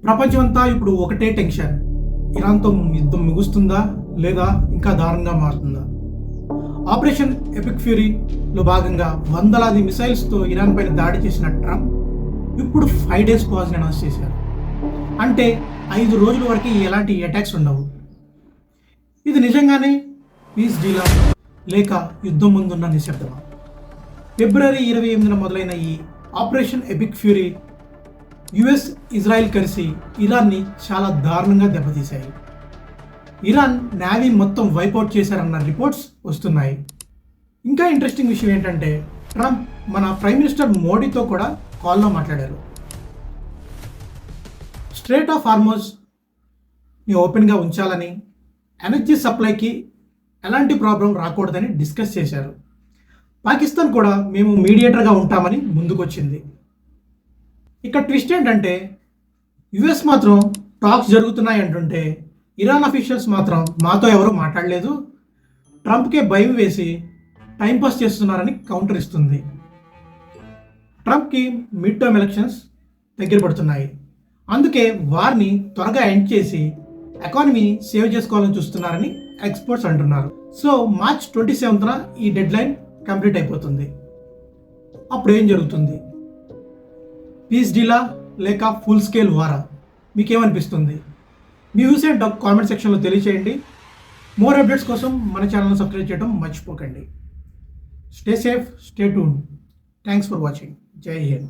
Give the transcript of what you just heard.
ప్రపంచమంతా ఇప్పుడు ఒకటే టెన్షన్. ఇరాన్తో యుద్ధం ముగుస్తుందా లేదా ఇంకా దారుణంగా మారుతుందా? ఆపరేషన్ ఎపిక్ ఫ్యూరీలో భాగంగా వందలాది మిసైల్స్తో ఇరాన్ పైన దాడి చేసిన ట్రంప్ ఇప్పుడు 5 days పాజ్ని అనౌన్స్ చేశారు. అంటే 5 రోజుల వరకు ఎలాంటి అటాక్స్ ఉండవు. ఇది నిజంగానే పీస్ డీలా లేక యుద్ధం ముందున్న నిశ్శబ్దమా? ఫిబ్రవరి 28న మొదలైన ఈ operation epic fury US, Israel కలిసి ఇరాన్ని చాలా దారుణంగా దెబ్బతీశాయి. ఇరాన్ నేవీ మొత్తం వైపౌట్ చేశారన్న రిపోర్ట్స్ వస్తున్నాయి. ఇంకా ఇంట్రెస్టింగ్ విషయం ఏంటంటే ట్రంప్ మన ప్రైమ్ మినిస్టర్ మోడీతో కూడా కాల్లో మాట్లాడారు. స్ట్రేట్ ఆఫ్ హార్మోజ్ని ఓపెన్గా ఉంచాలని, ఎనర్జీ సప్లైకి ఎలాంటి ప్రాబ్లం రాకూడదని డిస్కస్ చేశారు. పాకిస్తాన్ కూడా మేము మీడియేటర్గా ఉంటామని ముందుకొచ్చింది. ఇక్కడ ట్విస్ట్ ఏంటంటే యుఎస్ మాత్రం టాక్స్ జరుగుతున్నాయి అంటుంటే ఇరాన్ అఫీషియల్స్ మాత్రం మాతో ఎవరూ మాట్లాడలేదు, ట్రంప్కే భయం వేసి టైంపాస్ చేస్తున్నారని కౌంటర్ ఇస్తుంది. ట్రంప్కి మిడ్ టర్మ్ ఎలక్షన్స్ దగ్గర పడుతున్నాయి. అందుకే వారిని త్వరగా ఎండ్ చేసి ఎకానమీ సేవ్ చేసుకోవాలని చూస్తున్నారని ఎక్స్పర్ట్స్ అంటున్నారు. సో మార్చ్ 27న ఈ డెడ్ లైన్ కంప్లీట్ అయిపోతుంది. అప్పుడు ఏం జరుగుతుంది? పీస్ డీలా లేక ఫుల్ స్కేల్ వారా? మీకేమనిపిస్తుంది? మీ వ్యూస్ ఏంటో కామెంట్ సెక్షన్లో తెలియచేయండి. మోర్ అప్డేట్స్ కోసం మన ఛానల్ని సబ్స్క్రైబ్ చేయడం మర్చిపోకండి. Stay safe, stay tune. Thanks for watching. జై హింద్.